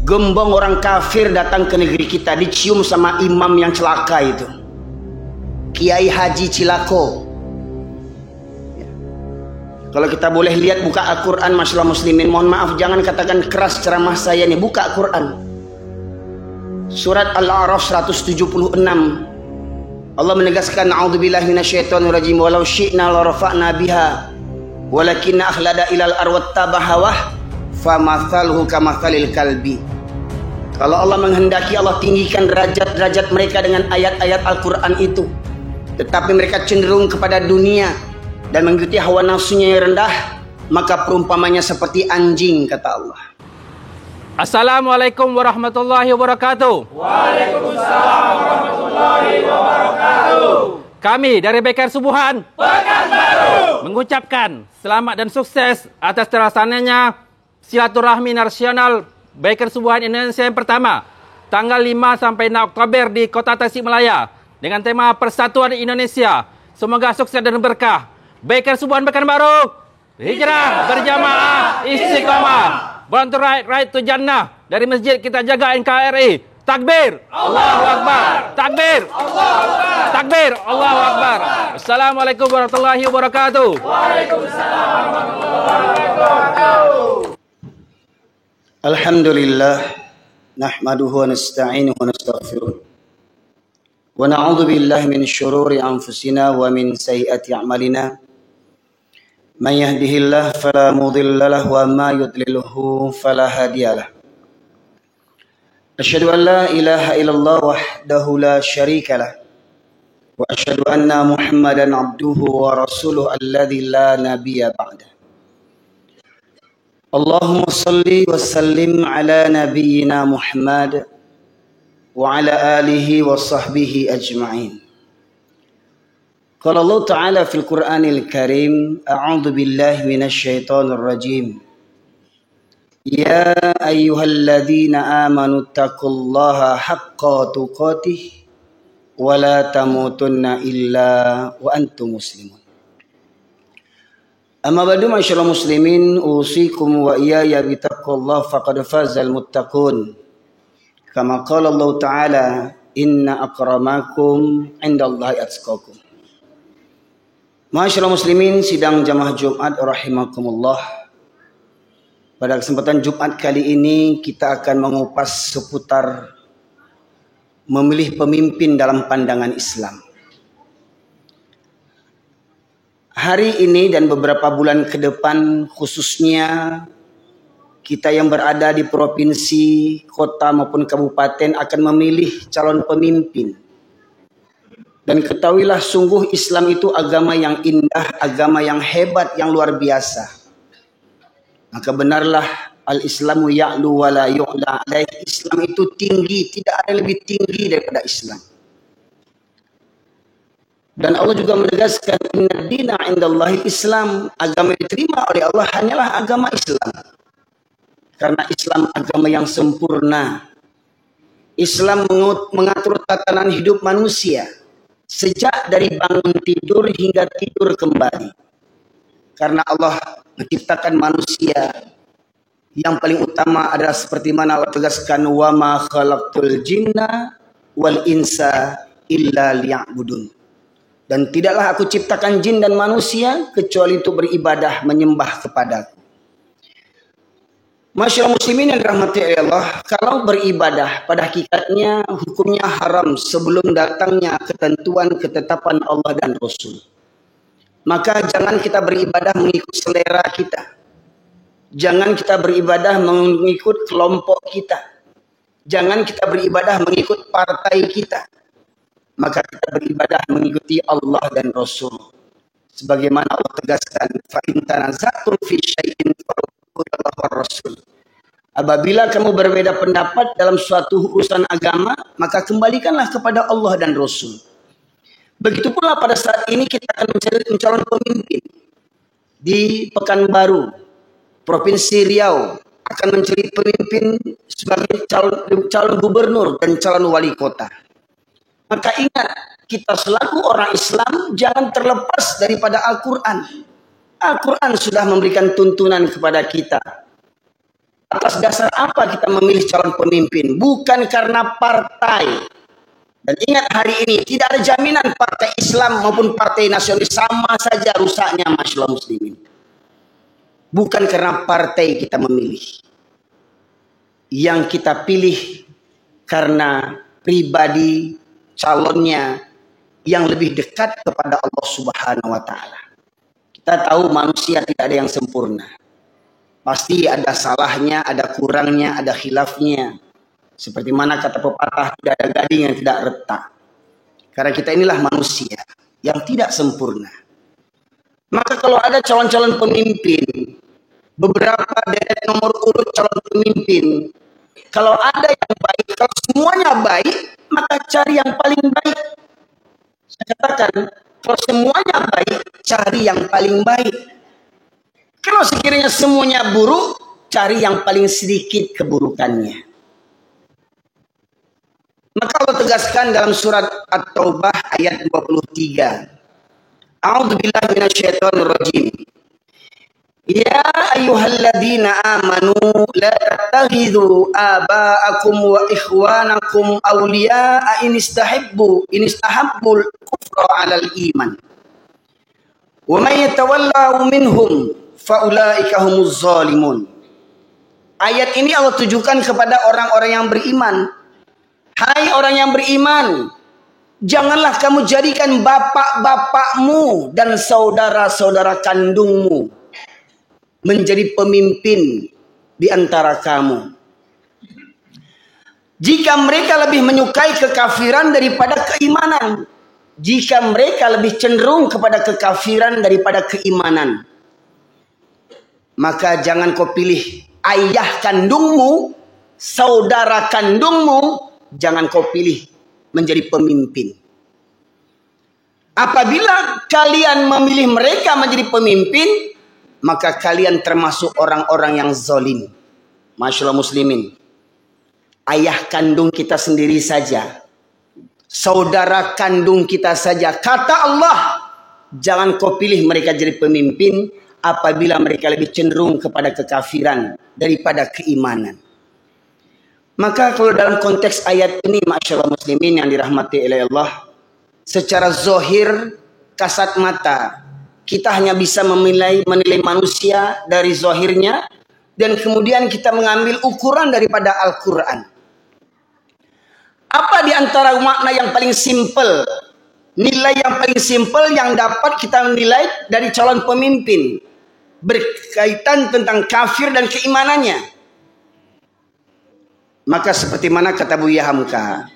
Gembong orang kafir datang ke negeri kita, dicium sama imam yang celaka itu, Kiai Haji Cilako. Kalau kita boleh lihat, buka Al-Quran, masyaallah muslimin, mohon maaf jangan katakan keras ceramah saya nih, buka Al-Quran. Surat Al-A'raf 176. Allah menegaskan, a'udzubillahi minasyaitonirrajim, walau syi'na la rafa'na biha walakinna akhlada ilal arwat tabahawah famathaluhu kamathalil kalbi. Kalau Allah menghendaki, Allah tinggikan derajat mereka dengan ayat-ayat Al-Quran itu, tetapi mereka cenderung kepada dunia dan mengikuti hawa nafsunya yang rendah, maka perumpamannya seperti anjing, kata Allah. Assalamualaikum warahmatullahi wabarakatuh. Waalaikumsalam warahmatullahi wabarakatuh. Kami dari Baikan Subuhan Pekanbaru mengucapkan selamat dan sukses atas terlaksananya silaturahmi nasional Baikan Subuhan Indonesia yang pertama, tanggal 5 sampai 6 Oktober di Kota Tasikmalaya dengan tema Persatuan Indonesia. Semoga sukses dan berkah. Baikan Subuhan Pekanbaru, hijrah berjamaah istiqomah. Born to right to Jannah. Dari masjid kita jaga NKRI. Takbir, Allahu Akbar. Takbir, Allahu Akbar. Takbir, Allahu Akbar. Assalamualaikum warahmatullahi wabarakatuh. Waalaikumsalam warahmatullahi wabarakatuh. Alhamdulillah, nahmaduhu wa nasta'inuhu wa nastaghfiruh. Wa na'udzu billahi min syururi anfusina wa min sayyiati a'malina. Man yahdihillahu fala mudilla lahu wa ma yudlilhu fala hadiyalah. Asyhadu an la ilaha illallah wahdahu la syarika lah. Wa asyhadu anna Muhammadan abduhu wa rasuluhu alladzi la nabiyya ba'dah. Allahumma salli wa sallim ala nabiyyina Muhammad wa ala alihi wa sahbihi ajma'in. Qala Allah Ta'ala fil Qur'anil Karim, a'udzu billahi minasy syaithanir rajim. Ya ayyuhalladzina amanu taqullaha haqqa tuqatih wa la tamutunna illa wa antum muslimun. Amma ba'du, masyaallah muslimin, usikum wa iyaya bitaqwallah faqad fazal muttaqun. Kama qala Allah Ta'ala, inna akramakum indallahi atqakum. Masyaallah muslimin, sidang jamaah Jumat rahimakumullah. Pada kesempatan Jumat kali ini kita akan mengupas seputar memilih pemimpin dalam pandangan Islam. Hari ini dan beberapa bulan ke depan, khususnya kita yang berada di provinsi, kota maupun kabupaten akan memilih calon pemimpin. Dan ketahuilah, sungguh Islam itu agama yang indah, agama yang hebat, yang luar biasa. Maka benarlah al-Islamu ya'lu wa la yu'la alaih. Islam itu tinggi, tidak ada lebih tinggi daripada Islam. Dan Allah juga menegaskan, inna dina indallahi Islam. Agama yang diterima oleh Allah hanyalah agama Islam. Karena Islam agama yang sempurna. Islam mengatur tatanan hidup manusia, sejak dari bangun tidur hingga tidur kembali. Karena Allah menciptakan manusia, yang paling utama adalah seperti mana Allah tegaskan, wa ma khalaqtul jinna wal insa illa liya'budun. Dan tidaklah aku ciptakan jin dan manusia kecuali untuk beribadah, menyembah kepadaku. Masyaallah muslimin yang dirahmati Allah, kalau beribadah pada hakikatnya hukumnya haram sebelum datangnya ketentuan ketetapan Allah dan Rasul. Maka jangan kita beribadah mengikut selera kita. Jangan kita beribadah mengikut kelompok kita. Jangan kita beribadah mengikut partai kita. Maka kita beribadah mengikuti Allah dan Rasul. Sebagaimana Allah tegaskan, fa in tanaza'tum fi syai'in farudduhu ila Allah war Rasul. Apabila kamu berbeda pendapat dalam suatu urusan agama, maka kembalikanlah kepada Allah dan Rasul. Begitu pula pada saat ini kita akan mencari calon pemimpin di Pekanbaru, Provinsi Riau, akan mencari pemimpin sebagai calon gubernur dan calon wali kota. Maka ingat, kita selaku orang Islam jangan terlepas daripada Al-Quran. Al-Quran sudah memberikan tuntunan kepada kita. Atas dasar apa kita memilih calon pemimpin? Bukan karena partai. Dan ingat, hari ini tidak ada jaminan partai Islam maupun partai nasionalis, sama saja rusaknya masyaallah muslimin. Bukan karena partai kita memilih. Yang kita pilih karena pribadi calonnya yang lebih dekat kepada Allah Subhanahu wa taala. Kita tahu manusia tidak ada yang sempurna. Pasti ada salahnya, ada kurangnya, ada khilafnya. Seperti mana kata pepatah, tidak ada gading yang tidak retak. Karena kita inilah manusia yang tidak sempurna. Maka kalau ada calon-calon pemimpin, beberapa deret nomor urut calon pemimpin, kalau ada yang baik, kalau semuanya baik, maka cari yang paling baik. Saya katakan, kalau semuanya baik, cari yang paling baik. Kalau sekiranya semuanya buruk, cari yang paling sedikit keburukannya. Maka Allah tegaskan dalam surat At-Taubah ayat 23. A'udzubillahi minasyaitonirrajim. Ya ayyuhalladzina amanu la tattakhidhu aba'akum wa ikhwanakum awliya'a in istahabbul kufra 'alal iman. Wa may yatawallahu minhum faulaika humuz zalimun. Ayat ini Allah tujukan kepada orang-orang yang beriman. Hai orang yang beriman, janganlah kamu jadikan bapak-bapakmu dan saudara-saudara kandungmu menjadi pemimpin di antara kamu. Jika mereka lebih menyukai kekafiran daripada keimanan, jika mereka lebih cenderung kepada kekafiran daripada keimanan, maka jangan kau pilih ayah kandungmu, saudara kandungmu, jangan kau pilih menjadi pemimpin. Apabila kalian memilih mereka menjadi pemimpin, maka kalian termasuk orang-orang yang zalim. Masyaallah muslimin. Ayah kandung kita sendiri saja, saudara kandung kita saja, kata Allah, jangan kau pilih mereka jadi pemimpin apabila mereka lebih cenderung kepada kekafiran daripada keimanan. Maka kalau dalam konteks ayat ini, masyaallah muslimin yang dirahmati oleh Allah, secara zahir, kasat mata, kita hanya bisa menilai manusia dari zahirnya, dan kemudian kita mengambil ukuran daripada Al-Quran. Apa di antara makna yang paling simpel, nilai yang paling simpel yang dapat kita nilai dari calon pemimpin berkaitan tentang kafir dan keimanannya? Maka seperti mana kata Buya Hamka,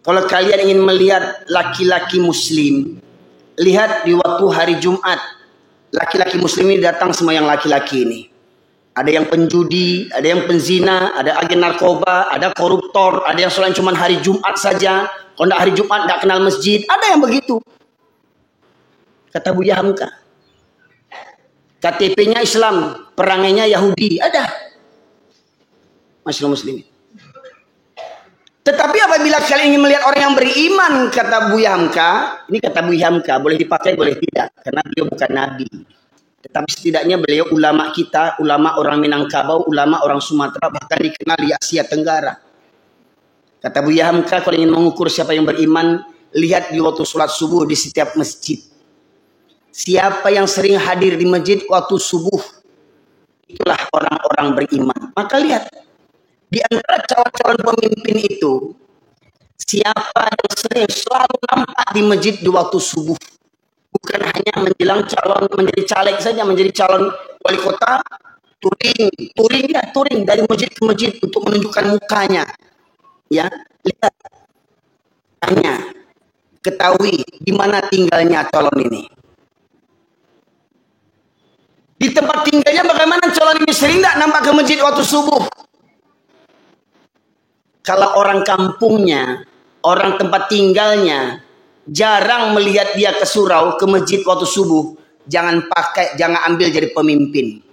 kalau kalian ingin melihat laki-laki muslim, lihat di waktu hari Jumat, laki-laki muslim ini datang semua yang laki-laki ini. Ada yang penjudi, ada yang penzina, ada agen narkoba, ada koruptor, ada yang sholat cuma hari Jumat saja. Kalau tidak hari Jumat tidak kenal masjid, ada yang begitu. Kata Buya Hamka, KTP-nya Islam, perangainya Yahudi, ada. Masyaallah muslimin. Tetapi apabila kalian ingin melihat orang yang beriman, kata Buya Hamka, ini kata Buya Hamka, boleh dipakai, boleh tidak, karena beliau bukan nabi. Tetapi setidaknya beliau ulama kita, ulama orang Minangkabau, ulama orang Sumatera, bahkan dikenal di Asia Tenggara. Kata Buya Hamka, kalau ingin mengukur siapa yang beriman, lihat di waktu sholat subuh di setiap masjid. Siapa yang sering hadir di masjid waktu subuh, itulah orang-orang beriman. Maka lihat, di antara calon-calon pemimpin itu, siapa yang sering selalu nampak di masjid di waktu subuh. Bukan hanya menjelang calon menjadi caleg saja, menjadi calon wali kota, touring dari masjid ke masjid untuk menunjukkan mukanya. Ya, lihat, tanya, ketahui di mana tinggalnya calon ini. Di tempat tinggalnya bagaimana calon ini sering tidak nampak ke masjid waktu subuh? Kalau orang kampungnya, orang tempat tinggalnya, jarang melihat dia ke surau, ke masjid waktu subuh, jangan ambil jadi pemimpin.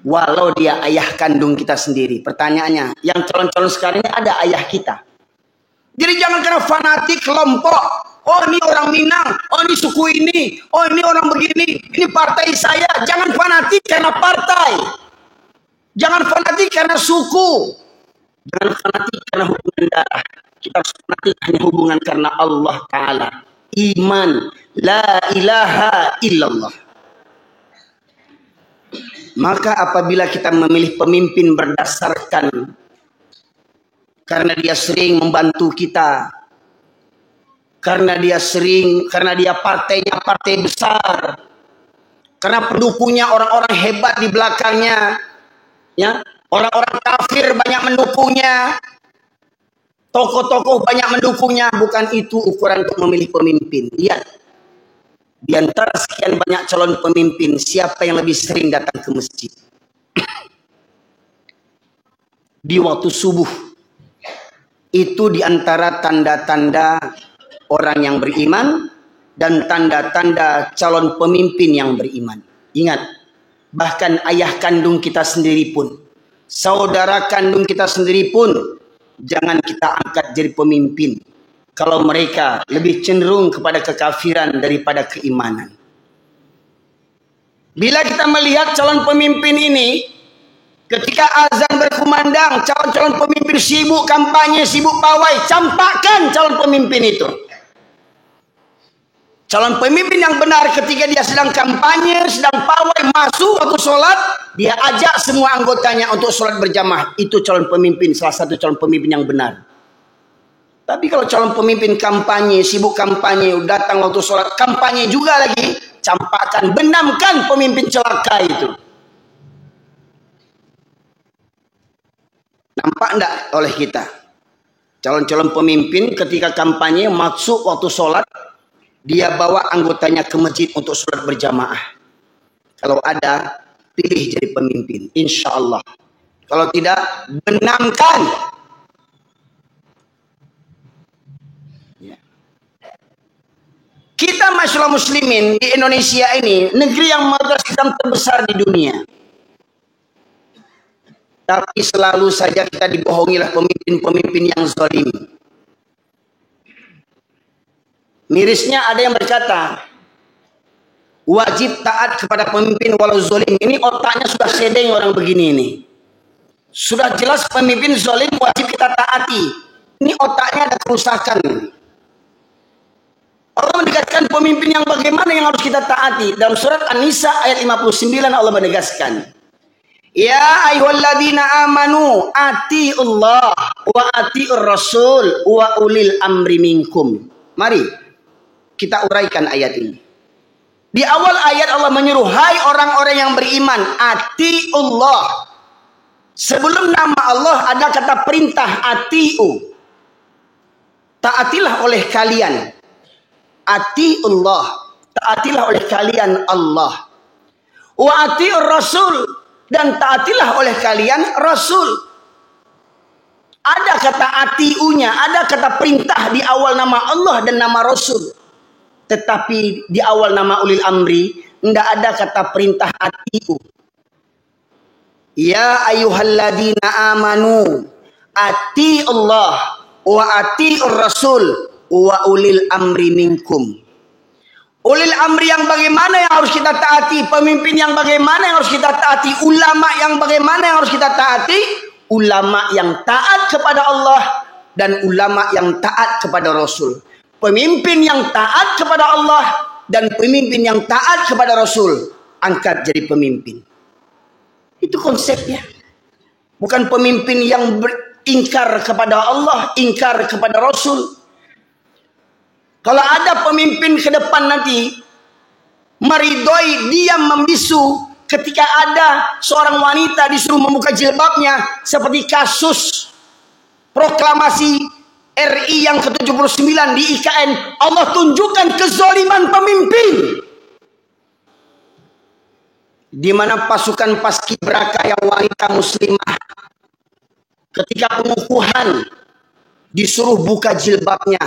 Walau dia ayah kandung kita sendiri. Pertanyaannya, yang calon-calon sekarang ini ada ayah kita. Jadi jangan karena fanatik kelompok. Oh ini orang Minang, oh ini suku ini, oh ini orang begini, ini partai saya. Jangan fanatik karena partai. Jangan fanatik karena suku. Jangan fanatik karena hubungan darah. Kita harus fanatik hanya hubungan karena Allah Ta'ala. Iman. La ilaha illallah. Maka apabila kita memilih pemimpin berdasarkan karena dia sering membantu kita, karena dia partainya partai besar, karena pendukungnya orang-orang hebat di belakangnya, ya, orang-orang kafir banyak mendukungnya, tokoh-tokoh banyak mendukungnya, bukan itu ukuran untuk memilih pemimpin. Lihat, di antara sekian banyak calon pemimpin, siapa yang lebih sering datang ke masjid? Di waktu subuh. Itu di antara tanda-tanda orang yang beriman dan tanda-tanda calon pemimpin yang beriman. Ingat, bahkan ayah kandung kita sendiri pun, saudara kandung kita sendiri pun, jangan kita angkat jadi pemimpin kalau mereka lebih cenderung kepada kekafiran daripada keimanan. Bila kita melihat calon pemimpin ini, ketika azan berkumandang, calon pemimpin sibuk kampanye, sibuk pawai, campakkan calon pemimpin itu. Calon pemimpin yang benar ketika dia sedang kampanye, sedang pawai, masuk waktu sholat, dia ajak semua anggotanya untuk sholat berjamaah. Itu calon pemimpin, salah satu calon pemimpin yang benar. Tapi kalau calon pemimpin kampanye, sibuk kampanye, datang waktu sholat, kampanye juga lagi, campakkan, benamkan pemimpin celaka itu. Nampak enggak oleh kita? Calon-calon pemimpin ketika kampanye, masuk waktu sholat, dia bawa anggotanya ke masjid untuk sholat berjamaah. Kalau ada, pilih jadi pemimpin, insya Allah. Kalau tidak, benamkan. Kita masyarakat muslimin di Indonesia ini, negeri yang mayoritas Islam terbesar di dunia. Tapi selalu saja kita dibohongilah pemimpin-pemimpin yang zalim. Mirisnya ada yang berkata, wajib taat kepada pemimpin walau zalim. Ini otaknya sudah sedeng orang begini ini. Sudah jelas pemimpin zalim wajib kita taati. Ini otaknya ada kerusakan. Allah menegaskan pemimpin yang bagaimana yang harus kita taati. Dalam surat An-Nisa ayat 59 Allah menegaskan, ya ayyuhalladzina amanu atiullah wa atiur rasul wa ulil amri minkum. Mari kita uraikan ayat ini. Di awal ayat Allah menyuruh, hai orang-orang yang beriman, atiullah. Sebelum nama Allah ada kata perintah atiu. Taatilah oleh kalian. Atiullah, taatilah oleh kalian Allah. Wa atiur rasul, dan taatilah oleh kalian rasul. Ada kata atiunya, ada kata perintah di awal nama Allah dan nama rasul. Tetapi di awal nama ulil amri tidak ada kata perintah atiu. Ya ayyuhalladzina amanu atiullah wa atiur rasul wa ulil amri minkum. Ulil amri yang bagaimana yang harus kita taati, pemimpin yang bagaimana yang harus kita taati, ulama yang bagaimana yang harus kita taati, ulama yang taat kepada Allah dan ulama yang taat kepada Rasul. Pemimpin yang taat kepada Allah dan pemimpin yang taat kepada Rasul, angkat jadi pemimpin. Itu konsepnya. Bukan pemimpin yang beringkar kepada Allah, ingkar kepada Rasul. Kalau ada pemimpin ke depan nanti meridoi, diam membisu ketika ada seorang wanita disuruh membuka jilbabnya, seperti kasus proklamasi RI yang ke-79 di IKN, Allah tunjukkan kezaliman pemimpin. Di mana pasukan paskibraka yang wanita muslimah ketika pengukuhan disuruh buka jilbabnya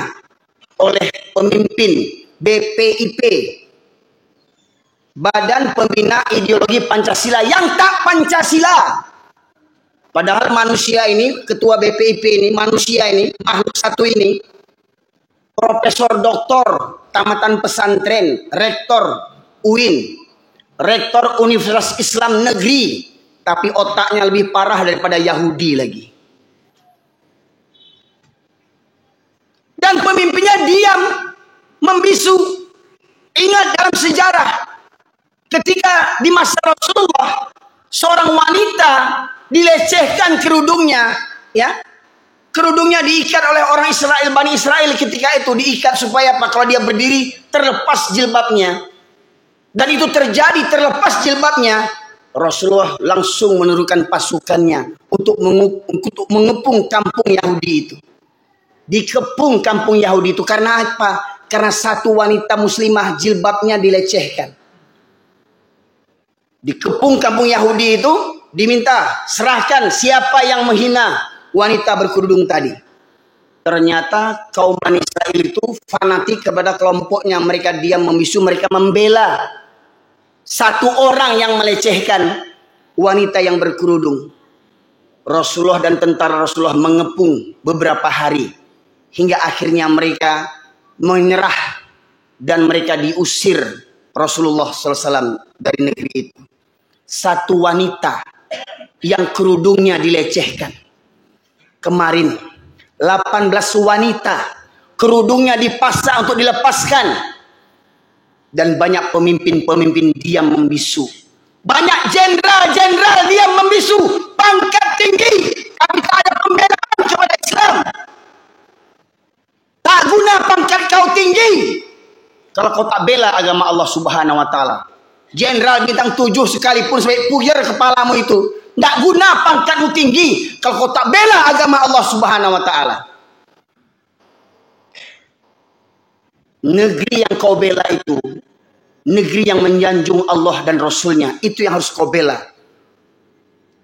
oleh pemimpin BPIP, Badan Pembina Ideologi Pancasila, yang tak Pancasila. Padahal manusia ini, ketua BPIP ini, manusia ini, makhluk satu ini, profesor doktor, tamatan pesantren, rektor UIN, rektor Universitas Islam Negeri tapi otaknya lebih parah daripada Yahudi lagi. Dan pemimpinnya diam, membisu. Ingat dalam sejarah, ketika di masa Rasulullah, seorang wanita dilecehkan kerudungnya, ya. Kerudungnya diikat oleh orang Israel, Bani Israel ketika itu diikat supaya apa? Kalau dia berdiri terlepas jilbabnya. Dan itu terjadi, terlepas jilbabnya. Rasulullah langsung menurunkan pasukannya untuk mengepung kampung Yahudi itu. Dikepung kampung Yahudi itu karena apa? Karena satu wanita muslimah jilbabnya dilecehkan. Dikepung kampung Yahudi itu, diminta serahkan siapa yang menghina wanita berkerudung tadi. Ternyata kaum Bani Israel itu fanatik kepada kelompoknya. Mereka diam membisu, mereka membela satu orang yang melecehkan wanita yang berkerudung. Rasulullah dan tentara Rasulullah mengepung beberapa hari, hingga akhirnya mereka menyerah dan mereka diusir Rasulullah SAW dari negeri itu. Satu wanita yang kerudungnya dilecehkan. Kemarin 18 wanita kerudungnya dipaksa untuk dilepaskan, dan banyak pemimpin-pemimpin diam membisu. Banyak jenderal-jenderal diam membisu. Pangkat tinggi, tapi tak ada pembelaan kepada Islam. Tak guna pangkat kau tinggi kalau kau tak bela agama Allah Subhanahu wa taala. Jenderal bintang 7 sekalipun sampai puyar kepalamu itu, tak guna pangkatmu tinggi kalau kau tak bela agama Allah Subhanahu wa taala. Negeri yang kau bela itu negeri yang menyanjung Allah dan Rasulnya. Itu yang harus kau bela.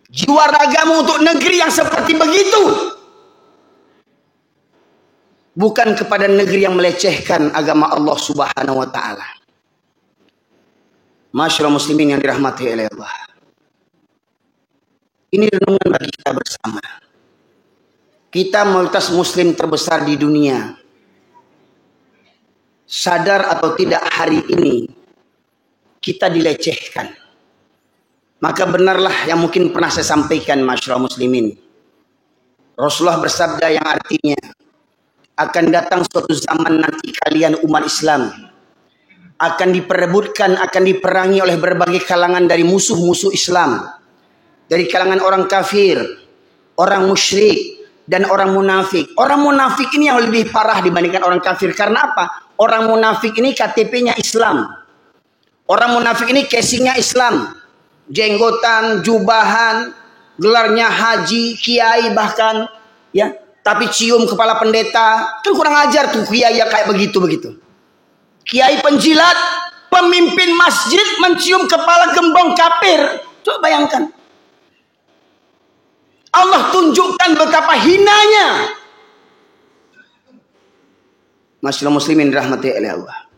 Jiwa ragamu untuk negeri yang seperti begitu, bukan kepada negeri yang melecehkan agama Allah Subhanahu wa taala. Masyaallah muslimin yang dirahmati oleh Allah. Ini renungan bagi kita bersama. Kita mayoritas muslim terbesar di dunia. Sadar atau tidak hari ini kita dilecehkan. Maka benarlah yang mungkin pernah saya sampaikan, masyaallah muslimin. Rasulullah bersabda yang artinya, akan datang suatu zaman nanti kalian umat Islam akan diperebutkan, akan diperangi oleh berbagai kalangan dari musuh-musuh Islam. Dari kalangan orang kafir, orang musyrik, dan orang munafik. Orang munafik ini yang lebih parah dibandingkan orang kafir. Karena apa? Orang munafik ini KTP-nya Islam. Orang munafik ini casingnya Islam. Jenggotan, jubahan, gelarnya haji, kiai bahkan, ya. Tapi cium kepala pendeta, kan kurang ajar tuh kiai kayak begitu-begitu. Kiai penjilat, pemimpin masjid mencium kepala gembong kafir. Coba bayangkan. Allah tunjukkan betapa hinanya. Masyaallah muslimin rahmati Allah.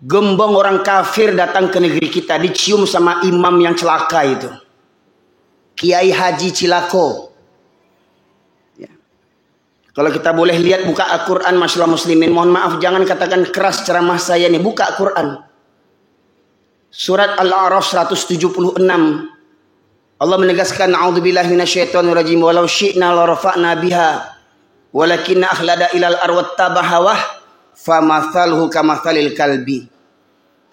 Gembong orang kafir datang ke negeri kita, dicium sama imam yang celaka itu. Kiai Haji Cilako. Kalau kita boleh lihat, buka Al-Quran, masyaallah muslimin. Mohon maaf, jangan katakan keras ceramah saya nih. Buka Al-Quran. Surat Al-A'raf 176. Allah menegaskan, a'udzubillahi minasyaitonirrajim. Walau syi'na la rafa'na biha walakinna akhlada ilal arwat tabahawah famathalhu kamathalil kalbi.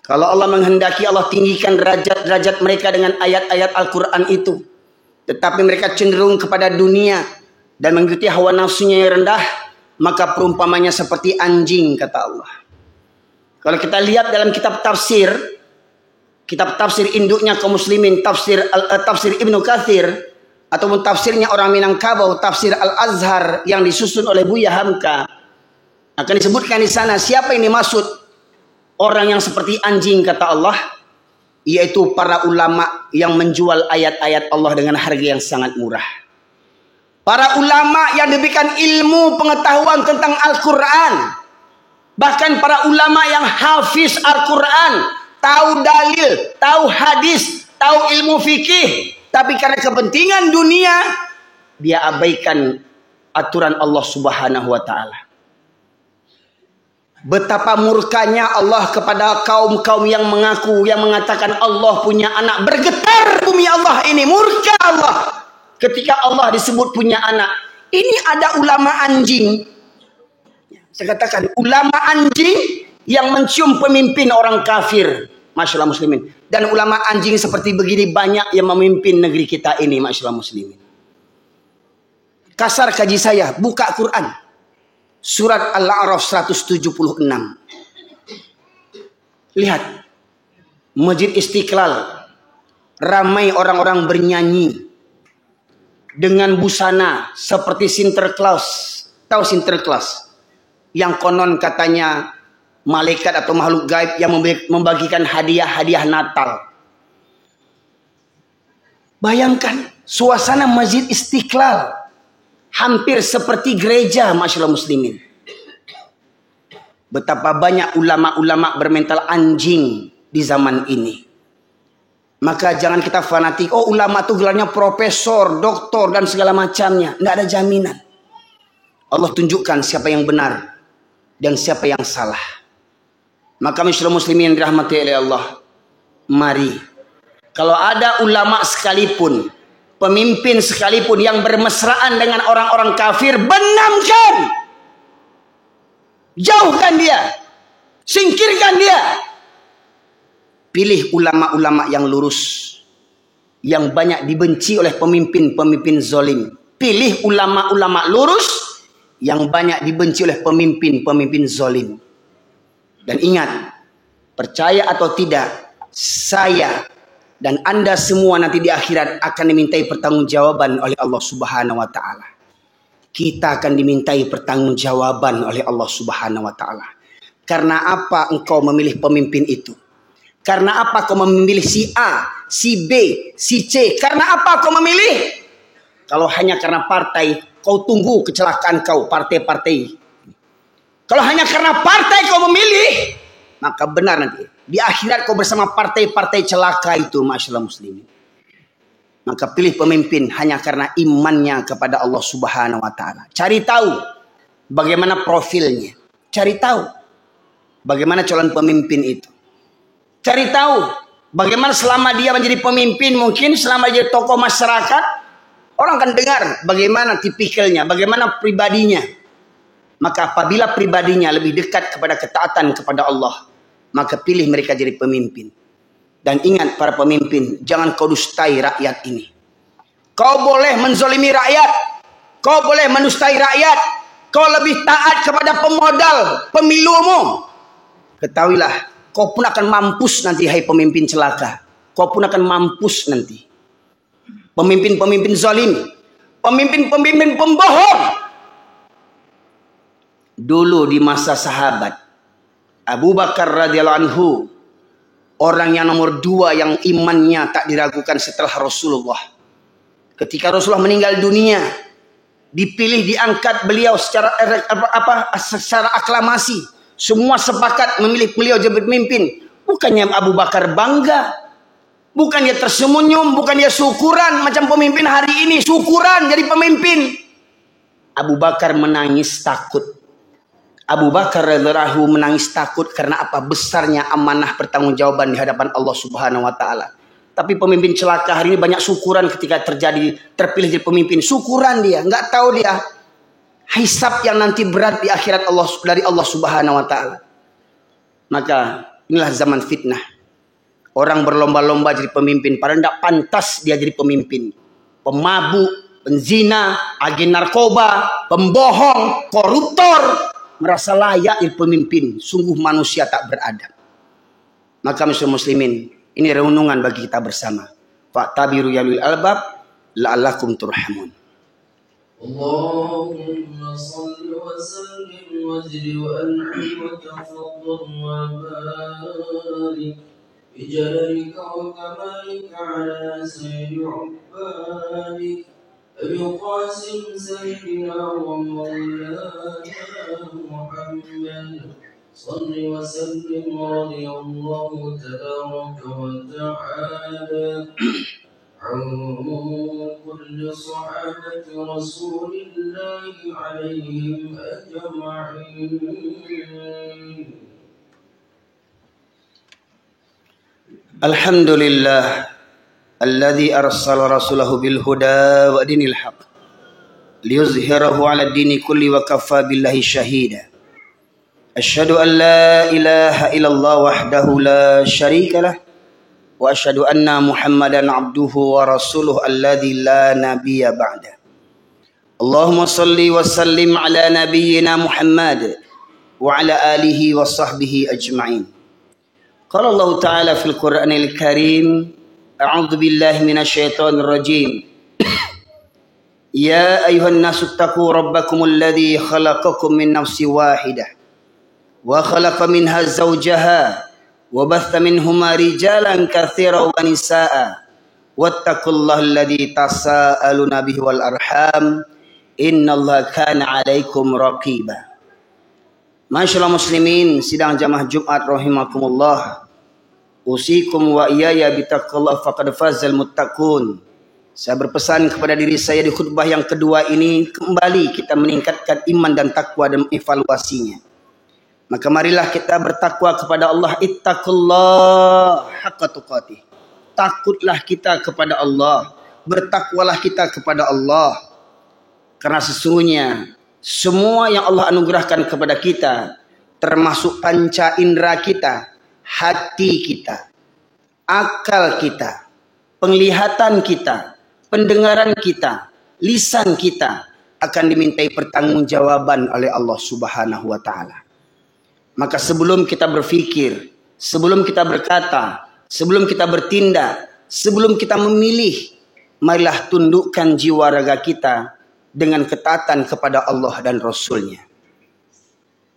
Kalau Allah menghendaki, Allah tinggikan derajat-derajat mereka dengan ayat-ayat Al-Quran itu. Tetapi mereka cenderung kepada dunia dan mengikuti hawa nafsunya yang rendah, maka perumpamannya seperti anjing, kata Allah. Kalau kita lihat dalam kitab tafsir induknya kaum muslimin, tafsir Ibnu Katsir, ataupun tafsirnya orang Minangkabau, tafsir Al-Azhar yang disusun oleh Buya Hamka, akan disebutkan di sana siapa yang dimaksud orang yang seperti anjing, kata Allah, yaitu para ulama yang menjual ayat-ayat Allah dengan harga yang sangat murah. Para ulama yang diberikan ilmu pengetahuan tentang Al-Quran. Bahkan para ulama yang hafiz Al-Quran, tahu dalil, tahu hadis, tahu ilmu fikih. Tapi karena kepentingan dunia, dia abaikan aturan Allah Subhanahu wa ta'ala. Betapa murkanya Allah kepada kaum-kaum yang mengaku, yang mengatakan Allah punya anak. Bergetar bumi Allah ini, murka Allah ketika Allah disebut punya anak. Ini ada ulama anjing. Saya katakan ulama anjing yang mencium pemimpin orang kafir. Masyaallah muslimin. Dan ulama anjing seperti begini banyak yang memimpin negeri kita ini, masyaallah muslimin. Kasar kaji saya, buka Quran. Surat Al-A'raf 176. Lihat. Masjid Istiqlal. Ramai orang-orang bernyanyi. Dengan busana seperti Sinterklaas. Tahu Sinterklaas? Yang konon katanya malaikat atau makhluk gaib yang membagikan hadiah-hadiah Natal. Bayangkan suasana Masjid Istiqlal. Hampir seperti gereja, masyaallah muslimin. Betapa banyak ulama-ulama bermental anjing di zaman ini. Maka jangan kita fanatik. Oh, ulama itu gelarnya profesor, doktor, dan segala macamnya. Nggak ada jaminan. Allah tunjukkan siapa yang benar dan siapa yang salah. Maka masyaallah muslimin dirahmati oleh Allah. Mari. Kalau ada ulama sekalipun, pemimpin sekalipun yang bermesraan dengan orang-orang kafir, benamkan. Jauhkan dia. Singkirkan dia. Pilih ulama-ulama yang lurus. Yang banyak dibenci oleh pemimpin-pemimpin zalim. Pilih ulama-ulama lurus yang banyak dibenci oleh pemimpin-pemimpin zalim. Dan ingat, percaya atau tidak, saya dan Anda semua nanti di akhirat akan dimintai pertanggungjawaban oleh Allah Subhanahu wa taala. Kita akan dimintai pertanggungjawaban oleh Allah Subhanahu wa taala. Karena apa engkau memilih pemimpin itu? Karena apa kau memilih si A, si B, si C? Karena apa kau memilih? Kalau hanya karena partai, kau tunggu kecelakaan kau, partai-partai. Kalau hanya karena partai kau memilih, maka benar nanti di akhirat kau bersama partai-partai celaka itu, masyaallah muslimin. Maka pilih pemimpin hanya karena imannya kepada Allah Subhanahu wa taala. Cari tahu bagaimana profilnya. Cari tahu bagaimana calon pemimpin itu. Cari tahu bagaimana selama dia menjadi pemimpin, mungkin selama dia tokoh masyarakat, orang akan dengar bagaimana tipikalnya, bagaimana pribadinya. Maka apabila pribadinya lebih dekat kepada ketaatan kepada Allah, maka pilih mereka jadi pemimpin. Dan ingat para pemimpin, jangan kau dustai rakyat ini. Kau boleh menzolimi rakyat, kau boleh menustai rakyat, kau lebih taat kepada pemodal pemilumu. Ketahuilah, kau pun akan mampus nanti, hai pemimpin celaka. Kau pun akan mampus nanti. Pemimpin-pemimpin zalim, pemimpin-pemimpin pembohong. Dulu di masa sahabat, Abu Bakar radhiyallahu anhu, orang yang nomor 2 yang imannya tak diragukan setelah Rasulullah. Ketika Rasulullah meninggal dunia, dipilih, diangkat beliau secara aklamasi. Semua sepakat memilih beliau jadi pemimpin. Bukannya Abu Bakar bangga, bukan dia tersenyum, bukan dia syukuran macam pemimpin hari ini, syukuran jadi pemimpin. Abu Bakar menangis takut. Abu Bakar radhiyallahu anhu menangis takut karena apa? Besarnya amanah pertanggungjawaban di hadapan Allah Subhanahu wa taala. Tapi pemimpin celaka hari ini banyak syukuran ketika terpilih jadi pemimpin. Syukuran dia, enggak tahu dia hisab yang nanti berat di akhirat Allah dari Allah Subhanahu wa taala. Maka inilah zaman fitnah. Orang berlomba-lomba jadi pemimpin padahal tidak pantas dia jadi pemimpin. Pemabuk, penzina, agen narkoba, pembohong, koruptor merasa layak jadi pemimpin. Sungguh manusia tak beradab. Maka muslimin, ini renungan bagi kita bersama. Fa'tabiru ya ulil albab la'allakum turhamun. Allahumma salli wa sallim wa zid wa an'im wa tafaddal wa barik bi jalalika wa kamalika ala sayyidi ubbadik Abi Qasim sayyidina wa maulana Muhammad salli wa sallim radiyallahu tabaraka wa ta'ala عن كل صحابة رسول الله عليهم أجمعين. الحمد لله الذي أرسل رسوله بالهدى ودين الحق ليظهره على الدين كله وكفى بالله شهيدا. أشهد أن لا إله إلا الله وحده لا شريك له وأشهد أن محمدا عبده ورسوله الذي لا نبي بعده. اللهم صل وسلم على نبينا محمد وعلى آله وصحبه أجمعين. قال الله تعالى في القرآن الكريم: أعوذ بالله من الشيطان الرجيم. يا أيها الناس اتقوا ربكم الذي خلقكم من نفس واحدة وخلق منها زوجها وبث منهما رجالا كثيرا ونساء واتقوا الله الذي تساءلون به والأرحام إن الله كان عليكم رقيبا. Masyaallah muslimin, sidang jamaah Jumat rahimakumullah. Usikum wa iyaya bitaqallah faqad fazal muttaqun. Saya berpesan kepada diri saya di khutbah yang kedua ini, kembali kita meningkatkan iman dan takwa dan evaluasinya. Maka marilah kita bertakwa kepada Allah. Ittaqullah haqqa tuqatih. Takutlah kita kepada Allah, bertakwalah kita kepada Allah. Karena sesungguhnya semua yang Allah anugerahkan kepada kita, termasuk panca indera kita, hati kita, akal kita, penglihatan kita, pendengaran kita, lisan kita, akan dimintai pertanggungjawaban oleh Allah Subhanahu wa Ta'ala. Maka sebelum kita berfikir, sebelum kita berkata, sebelum kita bertindak, sebelum kita memilih, marilah tundukkan jiwa raga kita dengan ketaatan kepada Allah dan Rasulnya.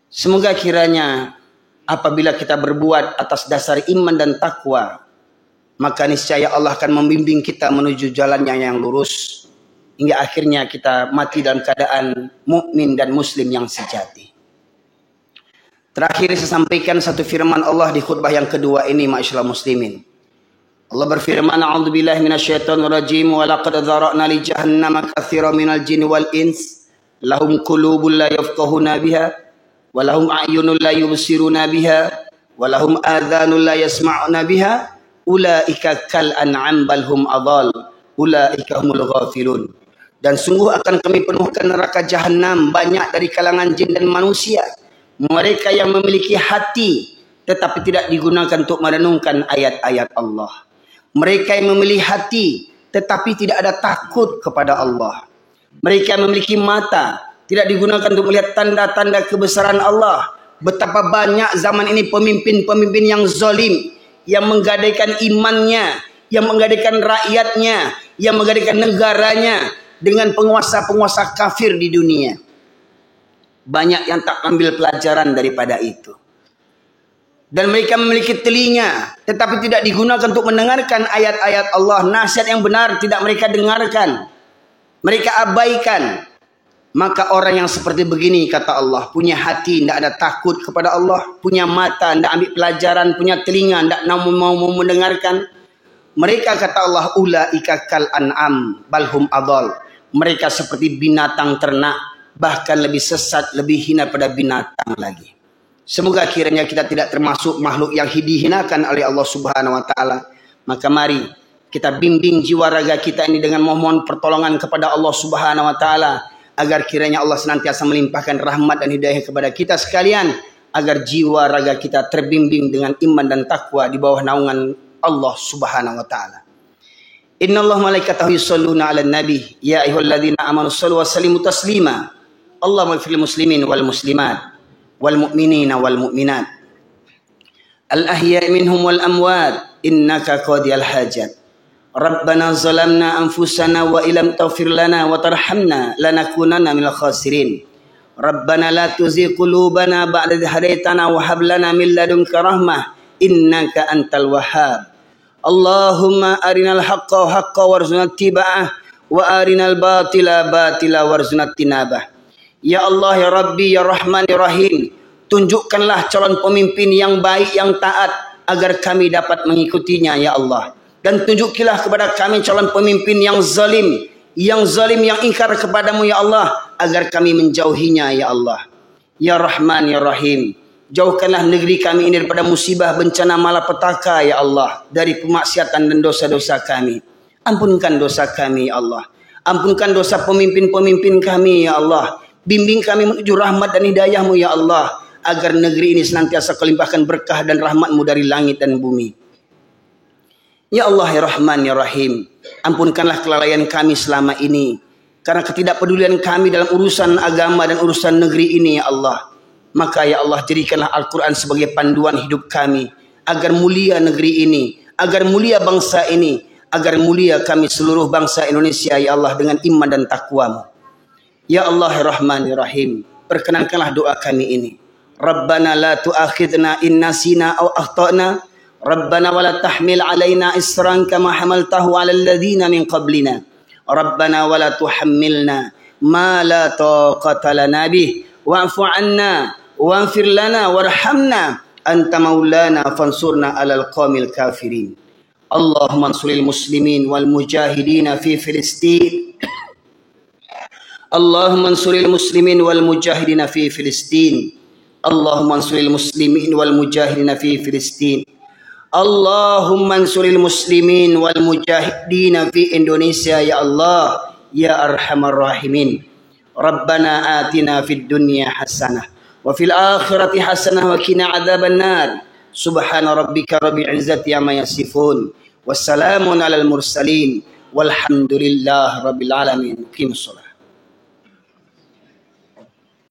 Semoga kiranya apabila kita berbuat atas dasar iman dan takwa, maka niscaya Allah akan membimbing kita menuju jalan yang lurus, hingga akhirnya kita mati dalam keadaan mukmin dan muslim yang sejati. Terakhir saya sampaikan satu firman Allah di khutbah yang kedua ini, masyaallah muslimin. Allah berfirman, a'udzubillahi minasyaitonir rajim, wa laqad dzara'na li jahannama katsiran minal jinni wal ins lahum qulubun la yafqahuna biha wa lahum a'yunun la yubsiruna biha wa lahum adhanun la yasma'una biha ulaika kal an'am bal hum adall ulaika humul ghafilun. Dan sungguh akan kami penuhkan neraka jahanam banyak dari kalangan jin dan manusia, mereka yang memiliki hati tetapi tidak digunakan untuk merenungkan ayat-ayat Allah. Mereka yang memiliki hati tetapi tidak ada takut kepada Allah. Mereka yang memiliki mata tidak digunakan untuk melihat tanda-tanda kebesaran Allah. Betapa banyak zaman ini pemimpin-pemimpin yang zalim, yang menggadaikan imannya, yang menggadaikan rakyatnya, yang menggadaikan negaranya dengan penguasa-penguasa kafir di dunia. Banyak yang tak ambil pelajaran daripada itu. Dan mereka memiliki telinga tetapi tidak digunakan untuk mendengarkan ayat-ayat Allah. Nasihat yang benar tidak mereka dengarkan, mereka abaikan. Maka orang yang seperti begini, kata Allah, punya hati tidak ada takut kepada Allah, punya mata tidak ambil pelajaran, punya telinga tidak mau mendengarkan. Mereka, kata Allah, ulaika kal an'am balhum adall. Mereka seperti binatang ternak, bahkan lebih sesat, lebih hina pada binatang lagi. Semoga kiranya kita tidak termasuk makhluk yang dihinakan oleh Allah Subhanahu wa Ta'ala. Maka mari kita bimbing jiwa raga kita ini dengan mohon pertolongan kepada Allah Subhanahu wa Ta'ala, agar kiranya Allah senantiasa melimpahkan rahmat dan hidayah kepada kita sekalian, agar jiwa raga kita terbimbing dengan iman dan takwa di bawah naungan Allah Subhanahu wa Ta'ala. Innallaha malaikatahu yusholluna 'alan nabi ya ayyuhalladzina amanu shallu wa sallimu taslima. Allahumma ighfir lil muslimin wal muslimat wal mu'minina wal mu'minat al ahya'i minhum wal amwat innaka qadiyal hajat. Rabbana zalamna anfusana wa illam taghfir lana wa tarhamna lanakunanna minal khasirin. Rabbana la tuzigh qulubana ba'da idh hadaytana wa hab lana min ladunka rahmah innaka antal wahhab. Allahumma arinal haqqa haqqan warzuqna ittiba'ah wa arinal batila batila warzuqna tinabah. Ya Allah, ya Rabbi, ya Rahman, ya Rahim, tunjukkanlah calon pemimpin yang baik, yang taat, agar kami dapat mengikutinya, ya Allah. dan tunjukilah kepada kami calon pemimpin yang zalim, yang ingkar kepadamu ya Allah, agar kami menjauhinya ya Allah. Ya Rahman ya Rahim, jauhkanlah negeri kami ini daripada musibah, bencana, malapetaka ya Allah, dari kemaksiatan dan dosa-dosa kami. Ampunkan dosa kami ya Allah, ampunkan dosa pemimpin-pemimpin kami ya Allah. Bimbing kami menuju rahmat dan hidayahmu ya Allah, agar negeri ini senantiasa kau limpahkan berkah dan rahmatmu dari langit dan bumi. Ya Allah ya Rahman ya Rahim, ampunkanlah kelalaian kami selama ini, karena ketidakpedulian kami dalam urusan agama dan urusan negeri ini ya Allah. Maka ya Allah, jadikanlah Al-Quran sebagai panduan hidup kami, agar mulia negeri ini, agar mulia bangsa ini, agar mulia kami seluruh bangsa Indonesia ya Allah dengan iman dan takwa-Mu. Ya Allah ya Rahman ya Rahim, perkenankanlah doa kami ini. Rabbana la tu'akhidna in nasina aw akhtana, Rabbana wa la tahmil alaina isran kama hamaltahu ala alladhina min qablina, Rabbana wa la tuhammilna ma la taqata lana bih, wa'fu 'anna waghfir lana warhamna anta maulana fansurna 'alal qaumil kafirin. Allahumma ansuril muslimin wal mujahidin fi Filistin. Allahumma ansuril muslimin wal mujahidin fi Filistin. Allahumma ansuril muslimin wal mujahidin fi Filistin. Allahumma ansuril muslimin wal mujahidin fi Indonesia ya Allah ya arhamar rahimin. Rabbana atina fid dunya hasanah wa fil akhirati hasanah wa qina adzaban nar. Subhana rabbika rabbil izzati amma yasifun, wassalamun alal mursalin, walhamdulillahi rabbil alamin. Qimus shalah.